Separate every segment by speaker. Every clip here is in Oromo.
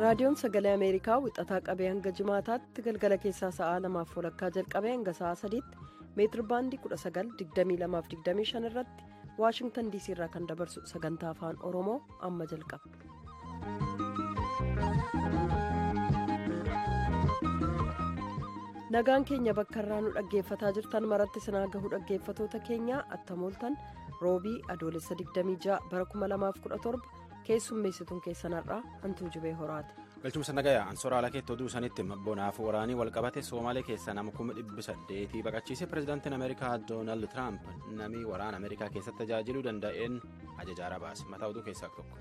Speaker 1: raadiyoon sagalee ameerikaa wixataa qabee hanga jimaataatti galgala keessaa sa'a 2:00 jalqabee hanga sa'a 3tti meetir baandii 19:22-25 irratti waashingtan diisii irraa kan dabarsu sagantaa afaan oromoo amma jalqaba. nagaan keenya bakka irraa nu dhaggeeffataa jirtan maratti sinaa gahuu dhaggeeffatoota keenya attamooltan roobii adoolessa 26 bara 2017 keessummeessituun keessanarraa hantuu jibee horaate.
Speaker 2: galchumsa nagayaa ansoora ala keetti oduu sanitti bonaaf waraanii walqabate soomaalee keessaa nama 800 baqachiise pirezidaantiin ameerikaa doonaald tiraamp namni waraana ameerikaa keessatti tajaajiluu danda'een ajajaara baase mataa oduu keessaa tokko.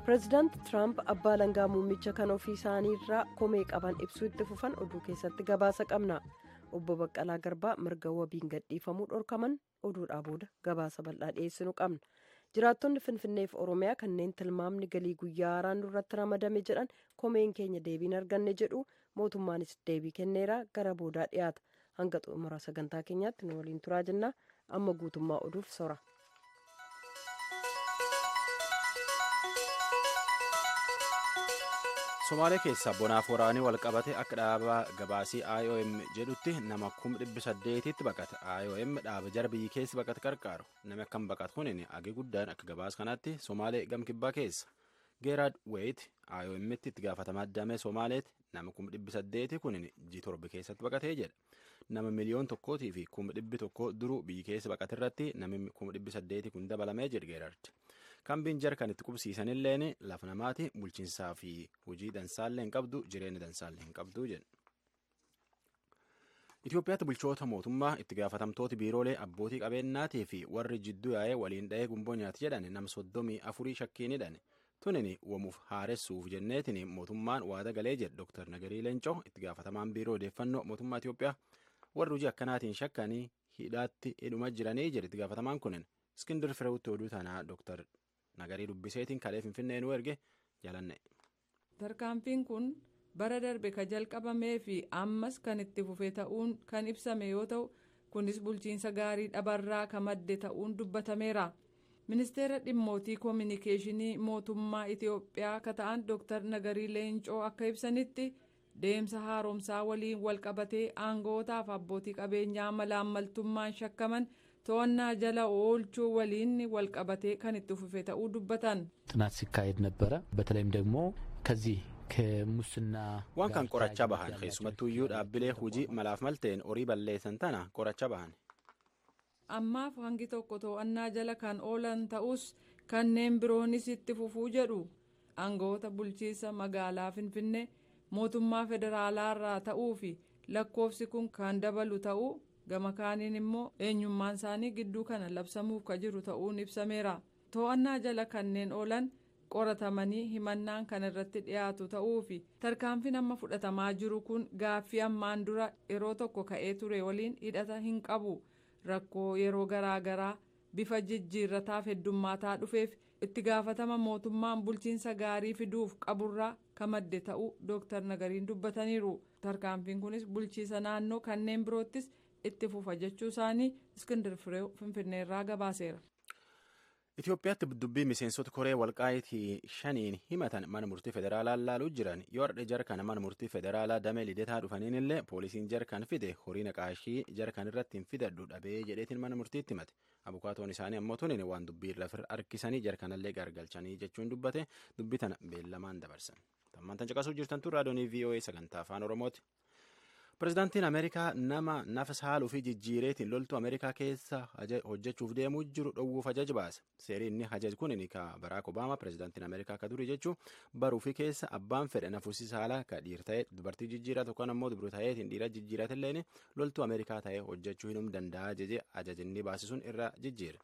Speaker 1: pirezidaanti tiraamp abbaa langaa muummicha kan ofii isaanii irraa komee qaban ibsuu itti fufan oduu keessatti gabaasa qabna. obbo Baqqalaa Garbaa mirga wabiin gadhiifamuu dhorkaman oduudhaa booda gabaasa bal'aa dhiyeessinu qabna. jiraattonni finfinneef oromiyaa kanneen tilmaamni galii guyyaa haaraan irratti ramadame jedhan komeen keenya deebiin arganne jedhu mootummaanis deebii kenneera gara boodaa dhiyaata hanga xumura sagantaa keenyaatti nu waliin turaa jennaa amma guutummaa oduuf sora.
Speaker 2: Somaalee keessaa bonaaf waraanii walqabate akka dhaaba gabaasii IOM jedhutti nama 800tti baqate. IOM dhaaba jara biyyi keessi baqate qarqaaru. Namni akkam baqatu kunin agi guddaan akka gabaas kanaatti Somaalee gamkibbaa keessa. Geeraad Weet IOM'tti itti gaafatamaa damee Somaaleetti nama 800 kunin G7 keessatti baqatee jedha. Nama miliyoon tokkootii fi 100,000 duruu biyyi keessa baqate irratti namni 800 kun dabalamee jedhe Geeraad. Kambiin jara kan itti qubsiisanilleen lafa namaati bulchiinsaa fi hojii dansaallee hin qabdu jireenya dansaallee hin qabdu jedhu. Itoophiyaatti bulchoota mootummaa itti gaafatamtooti biiroolee abbootii qabeenyaatii fi warri jidduu yaa'ee waliin dha'ee gumboo nyaati jedhan nama 34 shakkiinidhaan tunini wamuuf haaressuuf jenneetiin mootummaan waada galee jedhe Dr. Nagarii Leencoo itti gaafatamaan biiroo odeeffannoo mootummaa Itoophiyaa warri hojii akkanaatiin shakkanii hidhaatti hidhuma jiranii jedhe itti gaafatamaan kunin Iskindir Fireewutti oduu tanaa Dr. Nagarii dubbiseetiin kalee finfinnee nu erge jaalanne.
Speaker 3: Tarkaanfiin kun bara darbe ka jalqabamee fi ammas kan itti fufee ta'uun kan ibsame yoo ta'u kunis bulchiinsa gaarii dhabarraa ka madde ta'uun dubbatameera. Ministeera dhimmootii koominikeeshinii mootummaa Itoophiyaa ka ta'an Dr. Nagarii Leencoo akka ibsanitti deemsa haaromsaa waliin walqabatee aangootaaf abbootii qabeenyaa malaammaltummaan shakkaman to'annaa jala oolchuu waliin walqabatee kan itti fufee ta'uu dubbatan.
Speaker 4: ጥናት ሲካሄድ ነበረ በተለይም ደግሞ ከዚህ ከሙስና
Speaker 2: waan kan qorachaa bahan keessumattuu iyyuu dhaabbilee hojii malaaf malteen horii balleessan tana qorachaa bahan.
Speaker 3: ammaaf hangi tokko to'annaa jala kan oolan ta'us kanneen biroonis itti fufuu jedhu aangoota bulchiinsa magaalaa Finfinnee mootummaa federaalaarraa ta'uu fi lakkoofsi kun kan dabalu ta'uu gama kaaniin immoo eenyummaan isaanii gidduu kana labsamuuf ka jiru ta'uun ibsameera. to'annaa jala kanneen oolan qoratamanii himannaan kan irratti dhiyaatu ta'uu fi tarkaanfiin amma fudhatamaa jiru kun gaaffii ammaan dura yeroo tokko ka'ee ture waliin hidhata hin qabu. rakkoo yeroo garaagaraa bifa jijjiirrataaf heddummaataa dhufeef itti gaafatama mootummaan bulchiinsa gaarii fiduuf qaburraa ka madde ta'uu Dr. Nagariin dubbataniiru. tarkaanfiin kunis bulchiinsa naannoo kanneen biroottis itti fufa jechuu isaanii Iskindir Fireew Finfinneerraa gabaaseera.
Speaker 2: Itoophiyaatti dubbii miseensota koree walqaayitii 5 himatan mana murtii federaalaa laaluu jiran yoo ardhe jarkan mana murtii federaalaa damee lidetaa dhufaniin illee poolisiin jarkan fide horii naqaashii jarkan irratti hin fidadhu dhabee jedheetiin mana murtiitti himate. abukaatoon isaanii ammoo tunin waan dubbii lafa harkisanii jarkanallee gargalchanii jechuun dubbate dubbii tana beellamaan dabarsan. tammantan caqasuu jirtantu raadiyoonii VOA sagantaa afaan Oromooti. Pirezidaantiin Ameerikaa nama nafas haaluu fi jijjiireetiin loltuu Ameerikaa keessa hojjechuuf deemuu jiru dhowwuuf ajaj baase. Seeriin inni ajaj kun ka Baraak Obaamaa pirezidaantiin Ameerikaa ka durii jechuun baruu fi keessa abbaan fedhe nafuusisaa haala ka dhiir ta'e dubartii jijjiirraa tokkoon ammoo dubru ta'eetiin dhiira jijjiiratillee loltuu Ameerikaa ta'e hojjechuu hin danda'a jeje ajajinni baasisuun irra jijjiira.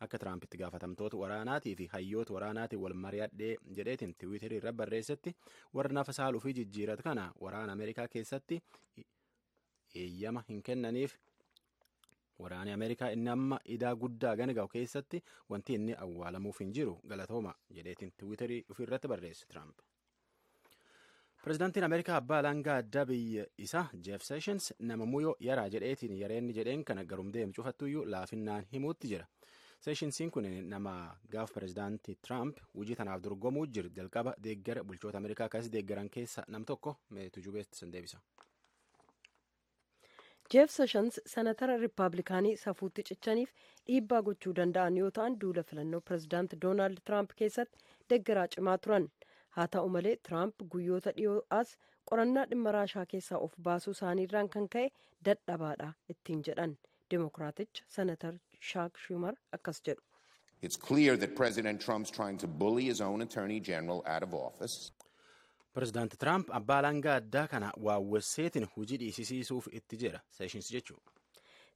Speaker 2: Akka Tiraamp itti gaafatamtoota waraanaatii fi hayyoota waraanaatiin wal mari'adhee jedheetiin tiwiiterii irra barreessetti warra nafas haaluu fi jijjiiratu kana waraana Ameerikaa keessatti eeyyama hin kennaniif waraanni Ameerikaa inni amma idaa guddaa ganaga'u keessatti wanti inni awwaalamuuf hin jiru galatooma jedheetiin tiwiiterii ofirratti barreesse Tiraamp. Pirezidaantiin Ameerikaa abbaa alangaa addaa biyya isaa Jeef Seeshins nama muyyoo yaraa jedheetiin yareenni jedheen kana garumdeem cufattuyyuu laafinnaan himuutti jira. Seeshinsiin kun nama gaaf pirezidaantii Tiraamp hojii tanaaf dorgomuu jiru jalqaba deeggara bulchoota Ameerikaa akkasii deeggaran keessa nam tokko tujubeetti san deebisa.
Speaker 1: Jeef Sessions senatara Rippaabilikaanii safuutti cichaniif dhiibbaa gochuu danda'an yoo ta'an duula filannoo pirezidaanti Doonaald Tiraamp keessatti deeggaraa cimaa turan. Haa ta'u malee Tiraamp guyyoota dhiyoo as qorannaa dhimma raashaa keessaa of baasuu isaaniirraan kan ka'e dadhabaadha ittiin jedhan. Dimookiraaticha senatar Shaak Schumer akkas jedhu.
Speaker 5: It's clear that President Trump's trying to bully his own Attorney General out of office.
Speaker 2: Pirezidaanti Tiraamp abbaa alangaa addaa kana waawwasseetiin hojii dhiisisiisuuf itti jira. Seeshins jechuudha.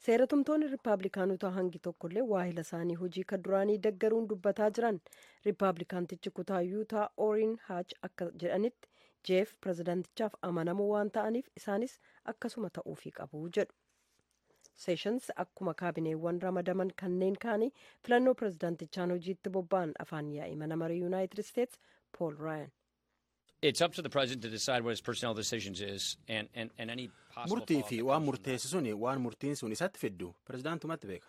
Speaker 1: Seeratumtoonni Rippaabilikaanotaa hangi tokkollee waahila isaanii hojii kan duraanii deggaruun dubbataa jiran. Rippaabilikaantichi kutaa Yuutaa Ooriin Haach akka jedhanitti Jeef pirezidaantichaaf amanamoo waan ta'aniif isaanis akkasuma ta'uufii qabu jedhu. Seeshins akkuma kaabineewwan ramadaman kanneen kaanii filannoo pirezidaantichaan hojiitti bobba'an afaan yaa'ii mana marii Yuunaayitid Isteets Pool Raayan.
Speaker 6: It's up to the president to decide what his personnel decisions is and any possible
Speaker 2: Murtii fi waan murteessu suni waan murtiin sun isatti fiddu pirezidaantumatti beeka.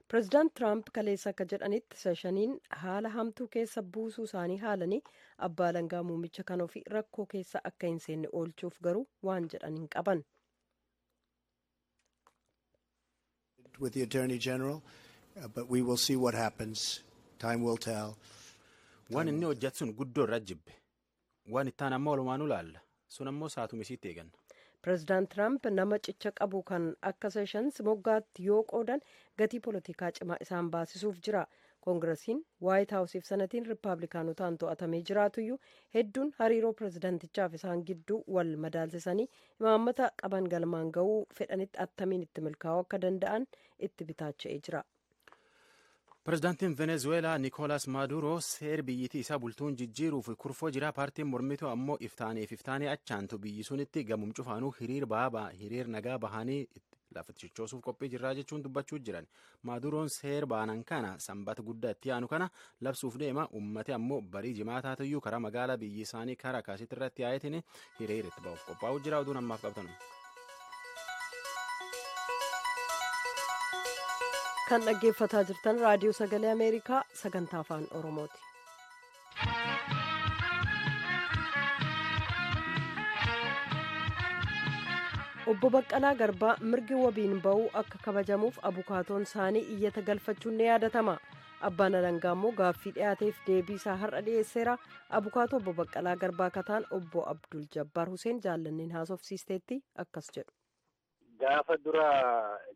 Speaker 1: Pirezidaant Tiraamp kaleessa akka jedhanitti seeshaniin haala hamtuu keessa buusuu isaanii haalanii abbaa alangaa muummicha kan ofii rakkoo keessa akka hin seenne oolchuuf garuu waan jedhan hin qaban.
Speaker 7: With the Attorney General, but we will see what happens. Time will tell.
Speaker 2: Waan inni hojjetu sun guddoo irra jibbe. Waan ittaan amma walumaanuu laalla. Sun ammoo saatumisiitti eeganna.
Speaker 1: Pirezidaant Tiraamp nama cicha qabu kan akka Seeshans moggaatti yoo qoodan gatii poolitikaa cimaa isaan baasisuuf jira. Koongiresiin Waayit Haawusiif sanatiin Rippaabilikaanotaan to'atamee jiraatuyyuu hedduun hariiroo pirezidaantichaaf isaan gidduu wal madaalsisanii imaammata qaban galmaan ga'uu fedhanitti attamiin itti milkaa'uu akka danda'an itti bitaacha'ee jira.
Speaker 2: Pirezidaantiin Venezuela Nicolas Maduro seer biyyittii isaa bultuun jijjiiruuf kurfoo jira. Paartiin mormituu ammoo iftaanii achaantu biyyi sunitti gamum cufaanuu hiriir nagaa bahanii lafatti cichoosuuf qophii jirraa jechuun dubbachuu jiran. Maduroon seer baanan kana sanbata guddaa itti aanu kana labsuuf deema. Ummati ammoo barii jimaataatiyyuu karaa magaalaa biyyi isaanii karaa kaasitti irratti yaa'etiin hiriir itti ba'uuf qophaa'uu jira. Oduun ammaaf qabatan.
Speaker 1: Kan dhaggeeffataa jirtan raadiyoo sagalee Ameerikaa sagantaa afaan Oromooti. Obbo Baqqalaa Garbaa mirgi wabiin ba'uu akka kabajamuuf abukaatoon isaanii iyyata galfachuun ni yaadatama. Abbaan alangaa immoo gaaffii dhiyaateef deebii isaa har'a dhiyeesseera. Abukaatoo obbo Baqqalaa Garbaa kataan obbo Abdul Jabbaar Huseen jaallanneen haasofsiisteetti akkas jedhu.
Speaker 8: Gaafa dura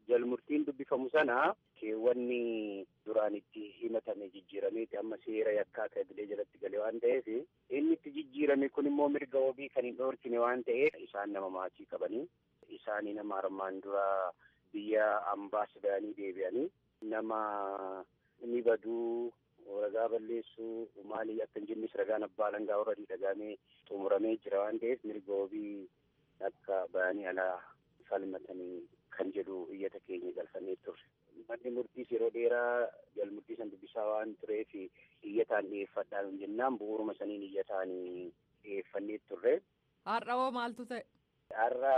Speaker 8: jalmurtiin dubbifamu sana keewwanni duraan itti himatame jijjiirameeti amma seera yakkaa ta'e jalatti galee waan ta'eef inni itti jijjiirame kun immoo mirga wabii kan hin dhoorkine waan ta'eef isaan nama maatii qabanii isaanii nama armaan dura biyya ambaasidaanii deebi'anii nama ni baduu ragaa balleessuu maalii akka hin jennis ragaan abbaa alangaa warra dhagaamee xumuramee jira waan ta'eef mirga wabii akka ba'anii alaa falmatanii kan jedhu iyyata keenya galfannee turre. Manni murtiis yeroo dheeraa jalmurtii san dubbisaa waan tureef iyyataan dhiyeeffadhaan jennaan bu'uuruma saniin iyyataan dhiyeeffannee turre.
Speaker 3: Har'a hoo maaltu ta'e?
Speaker 8: Har'a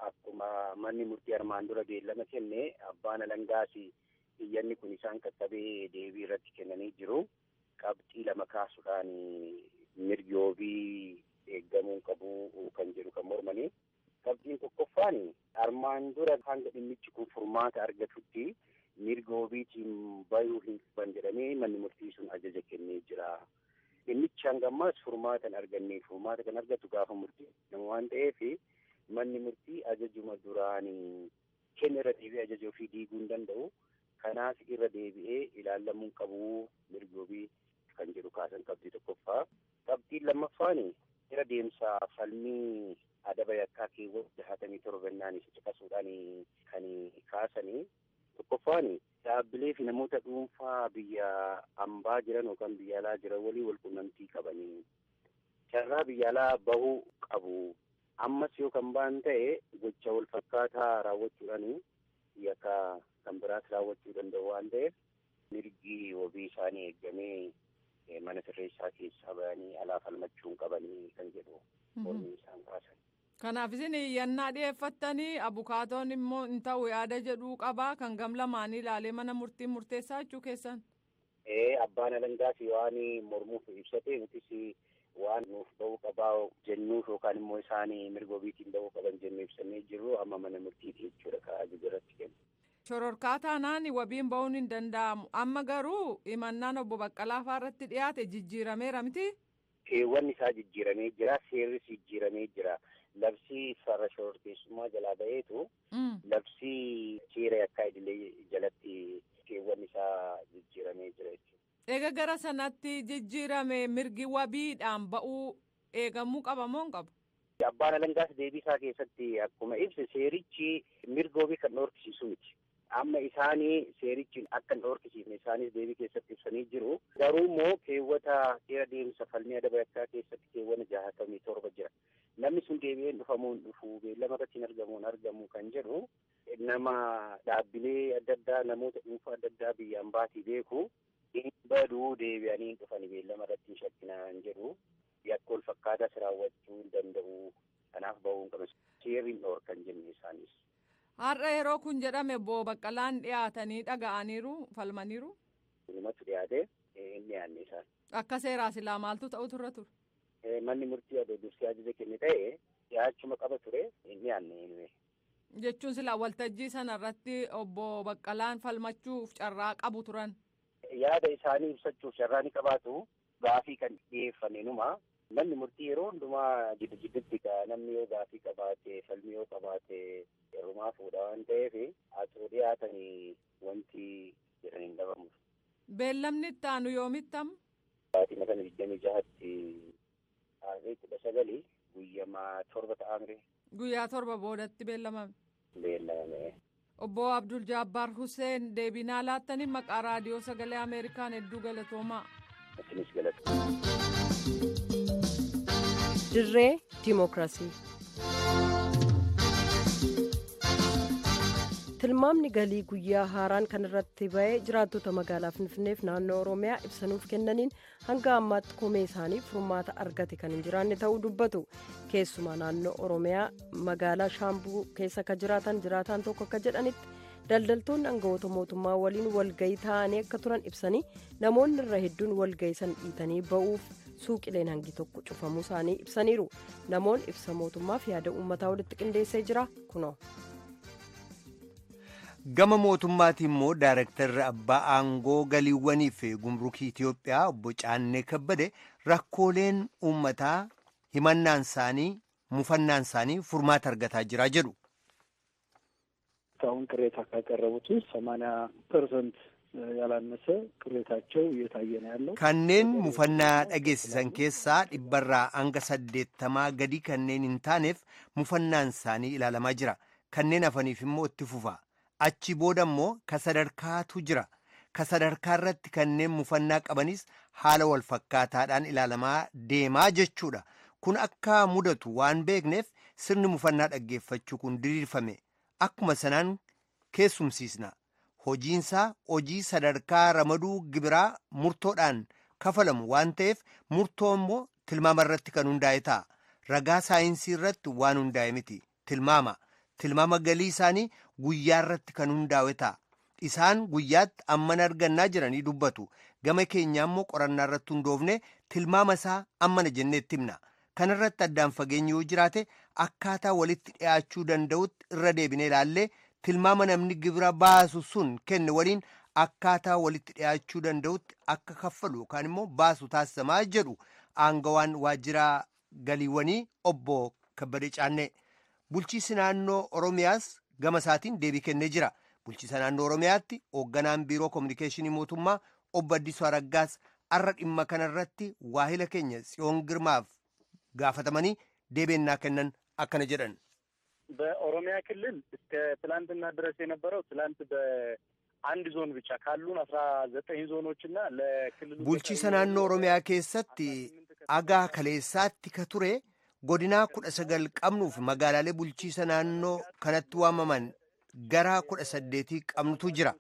Speaker 8: akkuma manni murtii armaan dura beellama kenne abbaan alangaas iyyanni kun isaan qaqqabee deebii irratti kennanii jiru. Qabxii lama kaasuudhaan mirgi wabii eeggamuu qabu kan jedhu kan mormanii. Qabxiin tokkoffaan armaan dura hanga dhimmichi kun furmaata argatutti mirga wabiitiin bayuu hin qaban jedhamee manni murtii sun ajaja kennee jira. Dhimmichi hanga ammaas furmaata hin arganne furmaata kan argatu gaafa murtii waan ta'eef manni murtii ajajuma duraan kenne irra deebi'ee ajaja ofii diiguu hin danda'u. Kanaaf irra deebi'ee ilaalamuu qabu mirga wabii kan jedhu kaasan qabxii tokkoffaa. Qabxiin lammaffaan irra deemsa falmii adaba yakkaa keewwata 67 isa caqasuudhaan kan kaasanii tokkoffaan dhaabbilee fi namoota dhuunfaa biyya ambaa jiran yookaan biyya alaa jiran walii wal quunnamtii qabanii carraa biyya alaa bahuu qabu. Ammas yoo kan ba'an ta'e gocha wal fakkaataa raawwachuudhaan yakka kan biraas raawwachuu danda'u waan ta'eef mirgi wabii isaanii eeggamee mana sirreessaa keessaa bahanii alaa falmachuun qabanii kan jedhu mormii isaan kaasan.
Speaker 3: Kanaaf isin iyyannaa dhiyeeffattanii abukaatoon immoo hin ta'u yaada jedhuu qabaa kan gam lamaanii ilaalee mana murtii murteessaa jechuu keessan.
Speaker 8: Abbaan alangaas waan mormuuf ibsate nutis waan nuuf ba'uu qabaa jennuuf yookaan immoo isaanii mirga ofiitiin ba'uu qaban jennee ibsannee jirru amma mana murtiiti jechuudha kaa'aa jiratti kennu.
Speaker 3: Shororkaa taanaan wabiin ba'uun hin danda'amu. Amma garuu himannaan obbo Baqqalaa irratti dhiyaate jijjiirameera miti?
Speaker 8: Keewwanni isaa jijjiiramee jira, seerris jijjiiramee jira. Labsii farra shororkeessummaa jalaa ba'eetu labsii seera yakkaa idilee jalatti keewwanni isaa jijjiiramee jira jechuudha.
Speaker 3: Eega gara sanatti jijjiirame mirgi wabiidhaan ba'uu eegamuu qaba moo hin qabu?
Speaker 8: Abbaan alangaas deebii isaa keessatti akkuma ibse seerichi mirga wabii kan dhoorkisiisu miti. Amma isaanii seerichi akka hin dhoorkisiifne isaanis deebii keessatti ibsanii jiru. Garuu immoo keewwata seera deemsa falmii adaba yakkaa keessatti keewwana 67 jira. Namni sun deebi'ee dhufamuu hin dhufu beellama irratti hin argamu kan jedhu nama dhaabbilee adda addaa namoota dhuunfaa adda addaa biyyaan baatii beeku hin baduu deebi'anii hin dhufani beellama irratti hin shakkinaan jedhu yakka wal fakkaatas raawwachuu hin danda'u. Kanaaf ba'uu hin qabu. Seerri hin dhoorkan jenne isaanis.
Speaker 3: Har'a yeroo kun jedhame obbo Baqqalaan dhiyaatanii dhaga'aniiru falmaniiru.
Speaker 8: Dhumatu dhiyaate hin dhiyaanne isaan.
Speaker 3: Akka seeraa silaa maaltu ta'u turre ture?
Speaker 8: Manni murtii adda dursee ajaja kenne ta'e dhiyaachuma qaba ture hin dhiyaanne.
Speaker 3: Jechuun silaa waltajjii sana irratti obbo Baqqalaan falmachuuf carraa qabu turan.
Speaker 8: Yaada isaanii ibsachuuf carraa ni qabaatu gaafii kan dhiyeeffame numa. Manni murtii yeroo hundumaa jidduutti namni yoo gaafii qabaate falmii yoo qabaate heerumaa fuudha waan ta'eef asoo dhiyaatanii wanti jedhan hin dhabamu.
Speaker 3: Beellamni itti aanu yoomitti?
Speaker 8: Baatii kana 26tti 19 guyyaa 7 ta'amre.
Speaker 3: Guyyaa 7 boodatti beellamame.
Speaker 8: Beellamame.
Speaker 3: Obbo Abdul Jabbar Hussein deebinaa laattanii maqaa raadiyoo sagalee Ameerikaan hedduu galatoomaa.
Speaker 8: Isinis galatoomaa.
Speaker 1: Dirree Dimookiraasii. Tilmaamni galii guyyaa haaraan kan irratti ba'ee jiraattota magaalaa Finfinneef naannoo Oromiyaa ibsanuuf kennaniin hanga ammaatti komee isaanii furmaata argate kan hin jiraanne ta'uu dubbatu. Keessumaa naannoo Oromiyaa magaalaa Shaambuu keessa kan jiraataan tokko akka jedhanitti daldaltoonni aangawoota mootummaa waliin walgayii taa'anii akka turan ibsanii namoonni irra hedduun walgayii san dhiitanii ba'uuf suuqileen hangi tokko cufamuu isaanii ibsaniiru. Namoonni ibsa mootummaaf yaada uummataa walitti qindeessee jira kunoo.
Speaker 9: Gama mootummaatiin immoo Daayirektarri Abbaa Aangoo Galiiwwanii fi Gumrukii Itiyoophiyaa obbo Caannee Kabbade rakkooleen uummataa himannaan isaanii mufannaan isaanii furmaata argataa jira jedhu.
Speaker 10: እስካሁን ቅሬታ ካቀረቡት ውስጥ 80% ያላነሰ ቅሬታቸው እየታየ ነው ያለው።
Speaker 9: kanneen mufannaa dhageessisan keessaa dhibbarraa hanga 80 gadi kanneen hin taaneef mufannaan isaanii ilaalamaa jira. Kanneen hafaniif immoo itti fufa. Achi booda immoo ka sadarkaatu jira. Ka sadarkaa irratti kanneen mufannaa qabanis haala wal fakkaataadhaan ilaalamaa deemaa jechuudha. Kun akka mudatu waan beekneef sirni mufannaa dhaggeeffachuu kun diriirfame. Akkuma sanaan keessumsiisna. Hojiinsaa hojii sadarkaa ramaduu gibiraa murtoodhaan kafalamu waan ta'eef murtoo immoo tilmaama irratti kan hundaa'e ta'a. Ragaa saayinsii irratti waan hundaa'e miti. Tilmaama galii isaanii guyyaa irratti kan hundaa'e ta'a. Isaan guyyaatti amman argannaa jiranii dubbatu. Gama keenyaa immoo qorannaa irratti hundoofne tilmaama isaa ammana jenneetti himna. Kana irratti addaan fageenyi yoo jiraate akkaataa walitti dhiyaachuu danda'utti irra deebinee ilaallee tilmaama namni gibira baasu sun kenne waliin akkaataa walitti dhiyaachuu danda'utti akka kaffalu yookaan immoo baasu taasisamaa jedhu aangawaan waajjira galiiwwanii obbo Kabbadee Caannee. Bulchiinsi naannoo Oromiyaas gama isaatiin deebii kennee jira. Bulchiinsa naannoo Oromiyaatti hoogganaan biiroo kominikeeshinii mootummaa obbo Addisuu Araggaas har'a dhimma kanarratti waahila keenya Tsiyoon Girmaaf gaafatamanii deebinnaa kennan akkana jedhan.
Speaker 10: በኦሮሚያ ክልል እስከ ትላንትና ድረስ የነበረው ትላንት በአንድ ዞን ብቻ ካሉን 19 ዞኖችና ለክልሉ
Speaker 9: bulchiinsa naannoo Oromiyaa keessatti agaa kaleessaatti ka ture godinaa 19 qabnuuf magaalaalee bulchiinsa naannoo kanatti waamaman gara 18 qabnutu jira.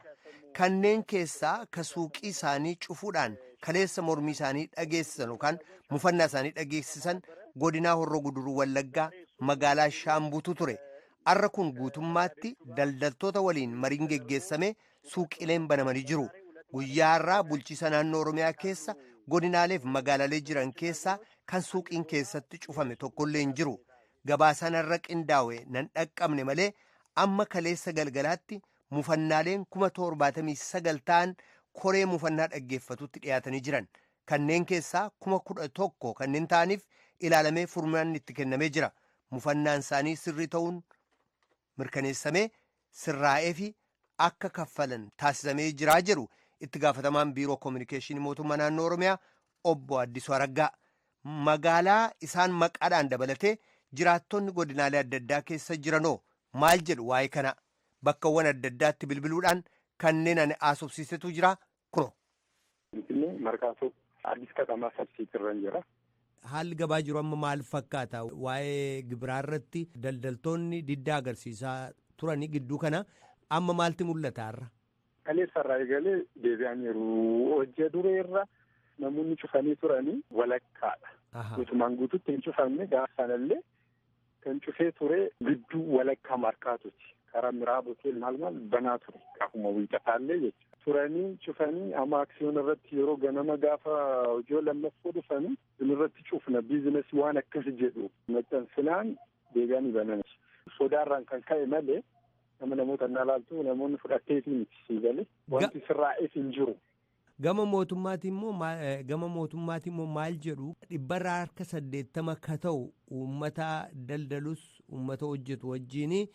Speaker 9: Kanneen keessaa ka suuqii isaanii cufuudhaan kaleessa mormii isaanii dhageessisan yookaan mufannaa isaanii dhageessisan godinaa Horroo Guduruu Wallaggaa, magaalaa Shaambuutu ture. Har'a kun guutummaatti daldaltoota waliin mariin geggeessame suuqileen banamanii jiru. Guyyaa har'aa bulchiisa naannoo Oromiyaa keessa godinaaleef magaalalee jiran keessaa kan suuqiin keessatti cufame tokkollee hin jiru. Gabaasaan har'a qindaa'e nan dhaqqabne malee amma kaleessa galgalaatti mufannaaleen 79 ta'an koree mufannaa dhaggeeffatutti dhiyaatanii jiran. Kanneen keessaa 11,000 kanneen ta'aniif ilaalamee furmaanni itti kennamee jira. Mufannaan isaanii sirrii ta'uun mirkaneessamee sirraa'ee fi akka kaffalan taasisamee jiraa jedhu itti gaafatamaan biiroo koominikeeshinii mootummaa naannoo Oromiyaa obbo Addisuu Araggaa. Magaalaa isaan maqaadhaan dabalatee jiraattonni godinaalee adda addaa keessa jiranoo maal jedhu waa'ee kana bakkawwan adda addaatti bilbiluudhaan kanneen ani haasofsiisetu jira kuno.
Speaker 10: Markaatoo Addis Katamaa Sabsiitirran jira.
Speaker 9: Haalli gabaa jiru amma maal fakkaata? Waa'ee gibiraa irratti daldaltoonni diddaa agarsiisaa turanii gidduu kana amma maalti mul'ata har'a?
Speaker 10: Kaleessarraa eegalee deebi'aniiru. Hojii duree irra namoonni cufanii turanii walakkaadha. Guutumaan guutuutti hin cufamne gaafa sanallee kan cufee ture gidduu walakkaa markaatuuti. Karaa miraabotiin maal banaa ture. Akkuma wiixataallee jechuudha. Turanii cufanii amma aksiyoon irratti yeroo ganama gaafa hojii lammaffoo dhufanii irratti cufna biizinasii waan akkas jedhu maxxansinaan deebi'anii banan. Sodaarraan kan ka'e malee namoota naalaaltu namoonni fudhatteetii miti siigalee wanti sirraa'eef hin jiru.
Speaker 9: Gama mootummaatiin immoo maal jedhu dhibbarraa harka 80 ka ta'u uummata daldalus uummata hojjetu wajjiin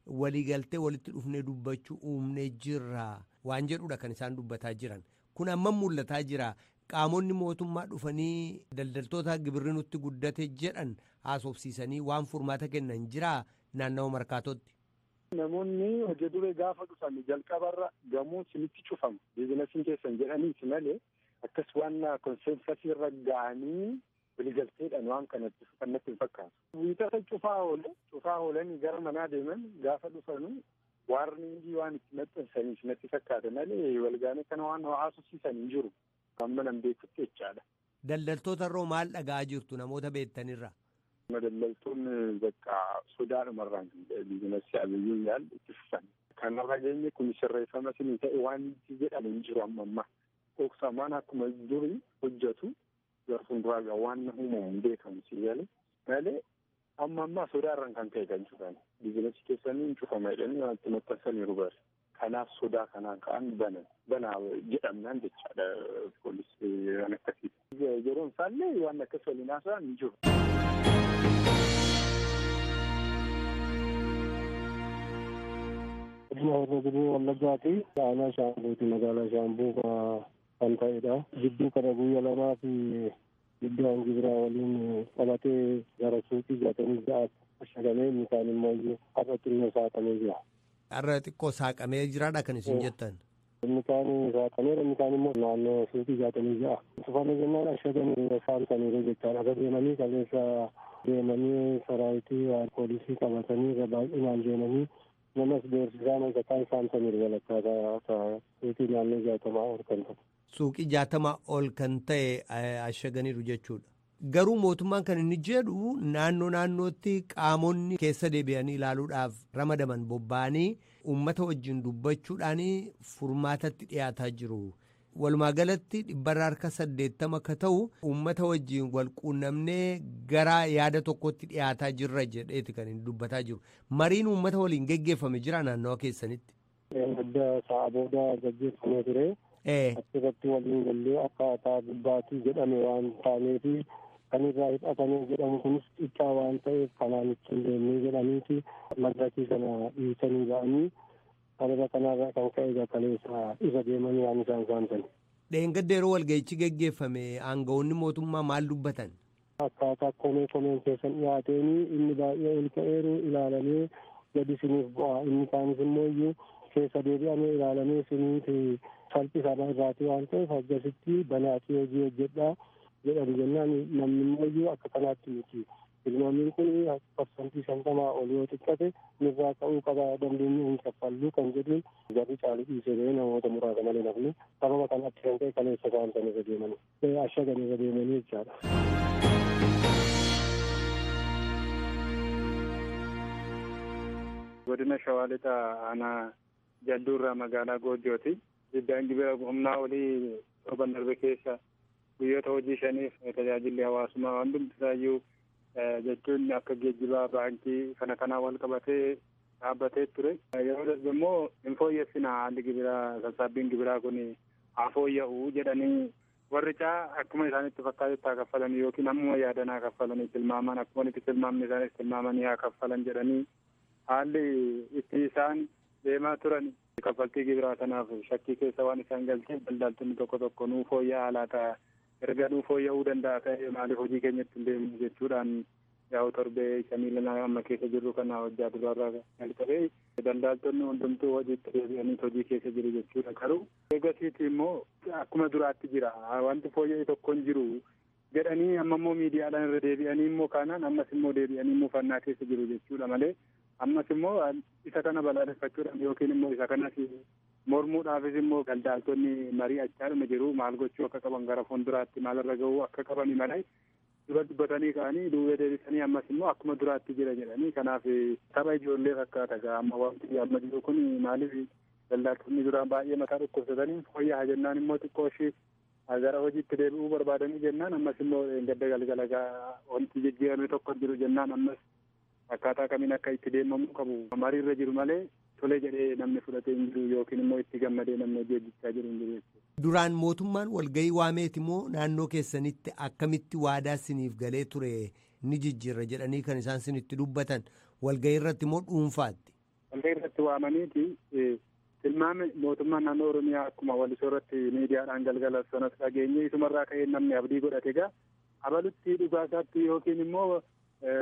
Speaker 9: waliigaltee walitti dhufnee dubbachuu uumnee jirra waan jedhudha kan isaan dubbataa jiran. Kun amma mul'ataa jira. Qaamonni mootummaa dhufanii daldaltoota gibirri nutti guddate jedhan haasofsiisanii waan furmaata kennan jira naannawa markaatootti.
Speaker 10: Namoonni hojii duree gaafa dhufan jalqabarra gamoo sinitti cufamu biizinasiin keessan jedhaniiti malee akkas waan konseensasii irra ga'anii waliigalteedhaan waan kanatti fannatti hin fakkaatu. Wiixata cufaa oolanii gara manaa deeman gaafa dhufanu waarningii waan itti maxxansaniif natti fakkaate malee walgaanii kana waan haasofsiisan hin jiru. Amma nan beekutti jechaadha.
Speaker 9: Daldaltoota irraa maal dhaga'aa jirtu namoota beektanirra?
Speaker 10: Daldaltoonni bakka sodaadhumarraan biizinasii abiyyuu yaal itti fufan. Kanarra geenye kun sirreeffama sinii ta'e waan itti jedhan hin jiru amma. Dhoksamaan akkuma durii hojjetu garfuun duraa waan uumamu beekamu siyaale malee amma sodaarraan kan ta'e kan cufan. Biizinasii keessanii hin cufama jedhanii waan itti maxxansaniiru bare. Kanaaf sodaa kanaan ka'an banaa jedhamnaan jechaadha poolisii waan akkasii. Yeroon isaallee waan akkas waliin haasa'an hin jiru.
Speaker 11: Godina Horroo Guduruu Wallaggaati. Aanaa Shaambuuti magaalaa Shaambuu kan ta'edha. Gidduu kana guyyaa lamaa fi giddaan gibiraa waliin qabatee gara suuqii 66 ashagamee inni kaan immoo har'a xinnoo saaqamee jira.
Speaker 9: Har'a xiqqoo saaqamee jiraadha kan isin jettan.
Speaker 11: Inni kaan saaqameera inni kaan immoo naannoo suuqii 66. Cufame jennaan ashagamee saamsaniiru jechaadha. Akka deemanii kaleessa deemanii saraayitii poolisii qabatanii baay'inaan deemanii namas beeksisaan hojjetaan saamsaniiru walakkaa suuqii naannoo 60 ol kan ta'e.
Speaker 9: Suuqii 60 ol kan ta'e ashaganiiru jechuudha. Garuu mootummaan kan inni jedhu naannootti qaamonni keessa deebi'anii ilaaluudhaaf ramadaman bobba'anii uummata wajjin dubbachuudhaan furmaatatti dhiyaataa jiru. Walumaa galatti dhibbarraa harka 80 ka ta'u uummata wajjin wal quunnamnee gara yaada tokkotti dhiyaataa jirra jedheeti kan inni dubbataa jiru. Mariin uummata waliin geggeeffame jira naannawa keessanitti.
Speaker 11: Adda sa'a booda gaggeeffamee ture. Achirratti waliin gallee akkaataa gubbaatii jedhame waan taaneefi kan irraa hidhatamee jedhamu kunis xiqqaa waan ta'eef kanaan ittiin deemnee jedhaniiti madrakii kana dhiisanii ba'anii kanarra kanarraa kan ka'e kaleessa irra deemanii waan isaan saamsan.
Speaker 9: Dheengadda yeroo walga'ichi geggeeffame aangawoonni mootummaa maal dubbatan?
Speaker 11: Akkaataa komeen keessan dhiyaateenii inni baay'ee ol ka'eeru ilaalamee gadi siniif bu'a inni kaanis immoo iyyuu keessa deebi'amee ilaalamee siniiti salphisama irraati waan ta'eef akkasitti banaatii hojii hojjedhaa jedhan jennaan namni immoo akka kanaatti miti. Ilmaamiin kun parsantii 50 ol yoo xiqqate nurraa ka'uu qaba dandeenyu hin kaffallu kan jedhuun jarri caalu dhiisee ba'ee namoota muraasa malee nafni sababa kanatti kan ta'e kaleessa saamsan irra deemanii ashagan irra deemanii jechaadha.
Speaker 10: godina Shawaa Lixaa aanaa Jalduurraa magaalaa Goojjooti. Diddaan gibira humnaa olii torban darbe keessa guyyoota hojii 5 tajaajilli hawaasummaa waan hundisaayyuu jechuun akka geejjibaa, baankii kana wal qabatee dhaabbatee ture. Yeroo darbe immoo hin fooyyessina haalli gibiraa sassaabbiin gibiraa kun haa fooyya'u jedhanii warri caa akkuma isaanitti fakkaatetti haa kaffalan yookiin ammuma yaadan haa kaffalanii tilmaaman akkuma itti tilmaamni isaanis tilmaamanii haa kaffalan jedhanii haalli itti isaan deemaa turan kaffaltii gibiraa kanaaf shakkii keessa waan isaan galteef daldaltoonni tokko nuu fooyya'aa laata erga nuu fooyya'uu danda'a ta'e maaliif hojii keenyatti hin deemnu jechuudhaan yaa'u torbee shamiilana amma keessa jirru kana hojjaa duraarraa jalqabee daldaltoonni hundumtuu hojiitti deebi'anii hojii keessa jiru jechuudha. Garuu eegasiiti immoo akkuma duraatti jira wanti fooyya'e tokko hin jiru jedhanii amma immoo miidiyaadhaan irra deebi'anii immoo kanaan ammas immoo deebi'anii muufannaa keessa jiru jechuudha malee ammas immoo isa kana balaaleffachuudhaan yookiin immoo isa kanas mormuudhaafis immoo daldaltoonni mari'achaadhuma jiru maal gochuu akka qaban gara fuulduraatti maalirra gahuu akka qabani malee dura dubbatanii ka'anii duubee deebisanii ammas immoo akkuma duraatti jira jedhanii kanaaf tapha ijoollee fakkaata gaa amma wanti amma jiru kun maaliif daldaltoonni duraan baay'ee mataa dhukkubsatanii fooyya'aa jennaan immoo xiqqoo ishee gara hojiitti deebi'uu barbaadanii jennaan ammas immoo gadda galgala gaa wanti jijjiirame tokko jiru jennaan ammas akkaataa kamiin akka itti deemamuu qabu mariirra jiru malee tolee jedhee namni fudhatee hin jiru yookiin immoo itti gammadee namni hojii hojjechaa jiru hin jiru jechuudha.
Speaker 9: Duraan mootummaan walgahii waameeti moo naannoo keessanitti akkamitti waadaa siniif galee ture ni jijjiirra jedhanii kan isaan sinitti dubbatan walgahii irratti moo dhuunfaatti?
Speaker 10: Walgahii irratti waamaniiti tilmaame mootummaan naannoo Oromiyaa akkuma walisoo irratti miidiyaadhaan galgala sanas dhageenye isumarraa ka'ee namni abdii godhate egaa abalutti dhugaasaatti yookiin immoo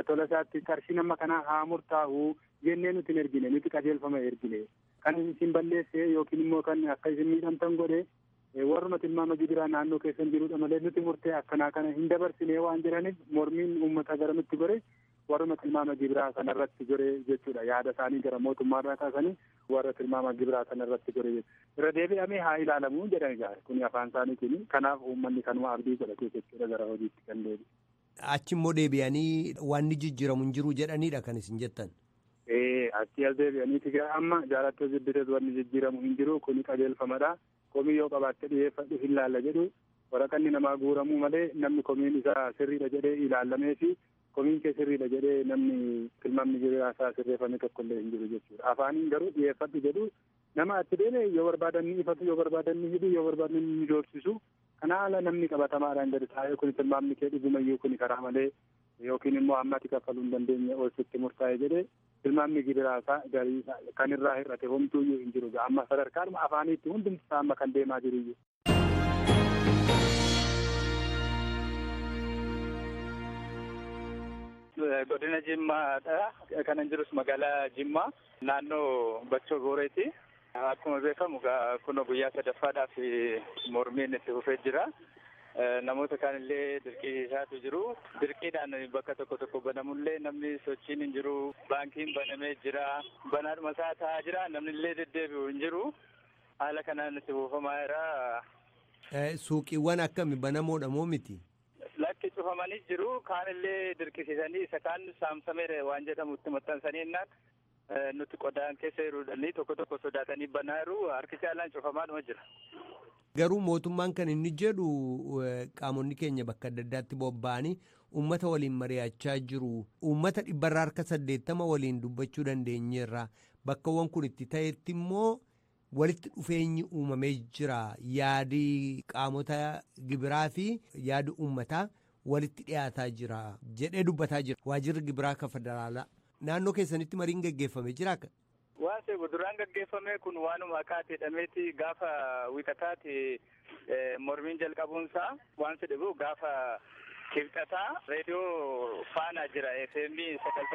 Speaker 10: tola isaatti qarshii nama kanaa haa murtaa'u jennee nuti hin ergine nuti qajeelfama ergine kan isin balleesse yookiin immoo kan akka isin miidhamtan godhe warruma tilmaama gibiraa naannoo keessan jirudha malee nuti murtee akkanaa kana hin dabarsine waan jiraniif mormiin uummata gara nutti gore warruma tilmaama gibiraa kanarratti gore jechuudha yaada isaanii gara mootummaarraa kaasanii warra tilmaama gibiraa kanarratti gore irra deebi'amee haa ilaalamu jedhan egaa kun afaan isaaniitiin kanaaf uummanni kanuma abdii godhatee jechuudha gara hojiitti kan deebi'e.
Speaker 9: Achi immoo deebi'anii waan ni jijjiiramu hin jiru jedhanidha kan isin jettan.
Speaker 10: Achi as deebi'aniiti gara amma jaalattoo jibbitees wanni jijjiiramu hin jiru kuni qajeelfamadha. Komii yoo qabaatte dhiyeeffadhu hin laalla jedhu waraqanni namaa guuramuu malee namni komiin isaa sirriidha jedhee ilaallamee fi komiin kee sirriidha jedhee namni tilmaamni gibiraa isaa sirreeffame tokkollee hin jiru jechuudha. Afaaniin garuu dhiyeeffadhu jedhu nama achi deeme yoo barbaadan ni ifatu yoo barbaadan ni hidhu yoo barbaadan ni doorsisu kana haala namni qabatamaadhaan gadi taa'ee kun tilmaamni kee dhugumayyuu kun karaa malee yookiin immoo ammatti kaffaluu hin dandeenye oolchutti murtaa'e jedhee tilmaamni gibiraa isaa garii kan irraa hir'ate homtuuyyuu hin jiru amma sadarkaadhuma afaaniitti hundumti isaa amma kan deemaa jiruyyuu.
Speaker 12: Godina Jimmaadha. Kanan jirus magaalaa Jimmaa naannoo Bachoo Gooreeti. Akkuma beekamu kun guyyaa sadaffaadhaaf mormiin itti fufee jira. Namoota kaanillee dirqiisaatu jiru. Dirqiidhaan bakka tokko banamullee namni sochiin hin jiru. Baankiin banamee jira. Banaadhuma isaa taa'aa jira. Namni illee deddeebi'u hin jiru. Haala kanaan itti fufamaa jira.
Speaker 9: Suuqiiwwan akkami banamoodha moo miti?
Speaker 12: Lakki cufamanii jiru. Kaanillee dirqisiisanii isa kaan saamsameera waan jedhamu itti maxxansanii innaan nuti qodaan keessa jiruudhanii tokko sodaatanii banaa jiru. Harki caalaan cufamaadhuma jira.
Speaker 9: Garuu mootummaan kan inni jedhu qaamonni keenya bakka adda addaatti bobba'anii uummata waliin mari'achaa jiru. Uummata 80% waliin dubbachuu dandeenyeerra. Bakkawwan kun itti ta'etti immoo walitti dhufeenyi uumamee jira. Yaadi qaamota gibiraa fi yaadi uummataa walitti dhiyaataa jira jedhee dubbataa jira. Waajirri gibiraa kan federaalaa. Naannoo keessanitti mariin gaggeeffamee jira akka?
Speaker 12: Waan seebu duraan gaggeeffame kun waanuma akkaatee dhameeti gaafa wiixataati mormiin jalqabuunsaa waan fedhebu gaafa kibxataa reediyoo faanaa jira FM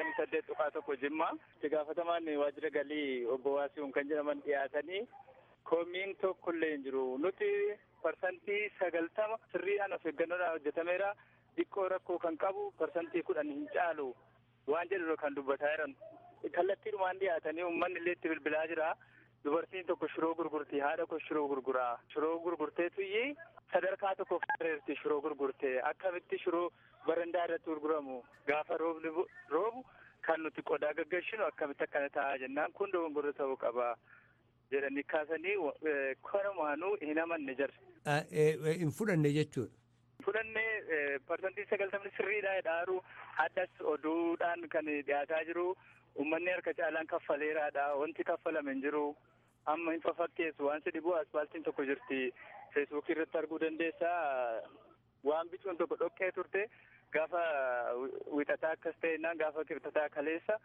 Speaker 12: 98.1 Jimmaa itti gaafatamaan waajjira galii obbo Waasiiwwan kan jedhaman dhiyaatanii komiin tokkollee hin jiru nuti parsantii 90 sirriidhaan of eeggannoodhaan hojjetameera xiqqoo rakkoo kan qabu parsantii 10 hin caalu waan jedhu kan dubbataa jiran. Kallattiidhumaan dhiyaatanii uummanni illee itti bilbilaa jira. Dubartiin tokko shiroo gurgurtii haadha koo shiroo gurguraa. Shiroo gurgurteetu sadarkaa tokko fareerti shiroo gurgurtee akkamitti shiroo barandaa irratti gurguramu gaafa roobni roobu kan nuti qodaa gaggeessinu akkamitti akkana ta'a jennaan kun dogongora ta'uu qaba jedhanii kaasanii kanumaanuu hin amanne jira.
Speaker 9: Hin fudhanne jechuudha.
Speaker 12: Fudhannee parsantii 90 sirriidhaa dhaaru addas oduudhaan kan dhiyaataa jiru uummanni harka caalaan kaffaleeraadha wanti kaffalame hin jiru amma hin fakkeessu waan si dhibu asfaaltiin tokko jirti feesbuukii irratti arguu dandeessa waan bicuun tokko dhoqqee turte gaafa wixataa akkas ta'ennaan gaafa kibxataa kaleessa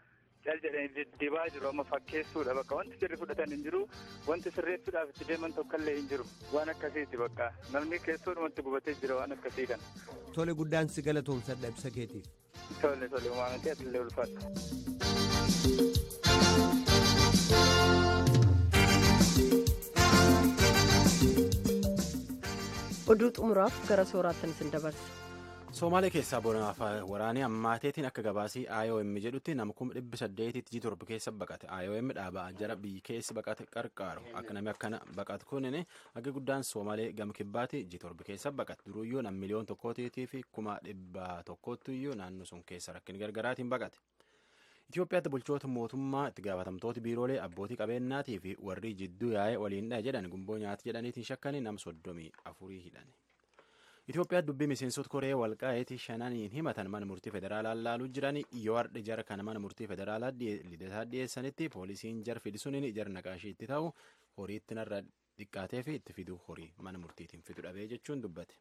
Speaker 12: cal jedhanii dibaa jiru amma fakkeessuudha bakka wanti sirri fudhatan hin jiru wanti sirreessuudhaaf itti deeman tokkollee hin jiru waan akkasiiti bakka namni keessoodhumatti gubatee jira waan akkasii kana.
Speaker 9: Tole guddaan si galatoomsadha ibsa keetiif.
Speaker 12: Tole uumamatti atillee ulfaata.
Speaker 1: Oduu xumuraaf gara sooraattan isin dabarsa.
Speaker 2: Soomaalee keessaa bona waraanii ammaateetiin akka gabaasii IOM jedhutti nama 800 G7 keessa baqate. IOM dhaabaa jara biyyi keessa baqate qarqaaru. Akka namni akkana baqatu kunin akka guddaan Soomaalee gama kibbaatti G7 keessa baqate. Duruyyuu nam miliyoon tokkootii fi 100,000 naannoo sun keessa rakkin gargaraatiin baqate. Itoophiyaatti bulchoota mootummaa itti gaafatamtooti biiroolee abbootii qabeenyaatii fi warri jidduu yaa'ee waliin jedhan gumboo nyaati jedhaniitiin shakkanii nam 34 hidhan. Itoophiyaa dubbii miseensota Koree walqaa'itii shananiin himatan mana murtii federaalaa laaluu jiran yoo hardhi jara kana mana murtii federaalaa lidataa dhiyeessanitti poolisiin jar fidisuun jar naqaashii itti ta'u horii itti narra xiqqaatee fi itti fiduu horii mana murtiitiin fidu dhabee jechuun dubbate.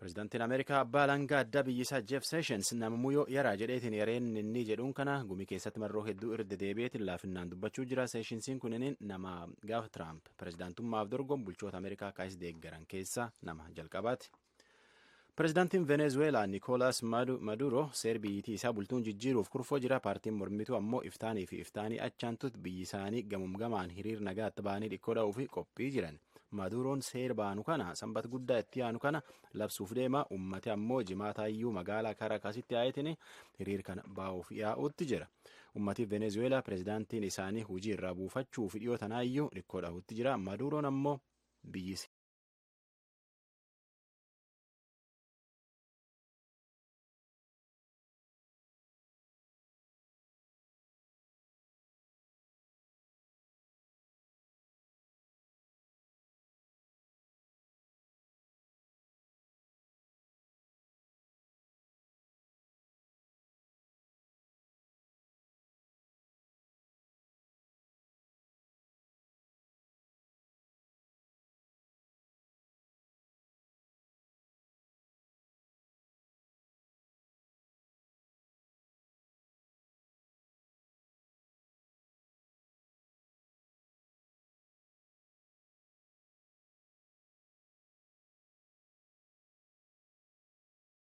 Speaker 2: Pireezidaantiin Ameerikaa abbaa alangaa addaa biyyisaa Jeff Sessions namummoo yaraa jedheetiin yareen inni jedhuun kana gumii keessatti marroo hedduu irra deebi'eetiin laafinnaan dubbachuu jira. Sessionsiin kunin nama gaafa Tiraamp pireezidaantummaaf dorgomu bulchoota Ameerikaa kaayis deeggaran keessaa nama jalqabaati. Pireezidaantiin Venezuela Nicolas Maduro seer biyyittii isaa bultuun jijjiiruuf kurfoo jira. Paartiin mormituu ammoo iftaanii fi iftaanii achaantutti biyyi isaanii gamumgamaan hiriir nagaatti ba'anii dhikkoo dha'uu fi qophii jiran. Maduroon seer baanu kana sanbata guddaa itti aanu kana labsuuf deema ummati ammoo jimaataayyuu magaalaa Karakasitti yaa'eetiin hiriir kana baa'uuf yaa'uutti jira. Ummati Venezuela pireezidaantiin isaanii hojii irraa buufachuuf dhiyoo tanaayyuu dhikkoo dha'uutti jira. Maduroon ammoo biyyi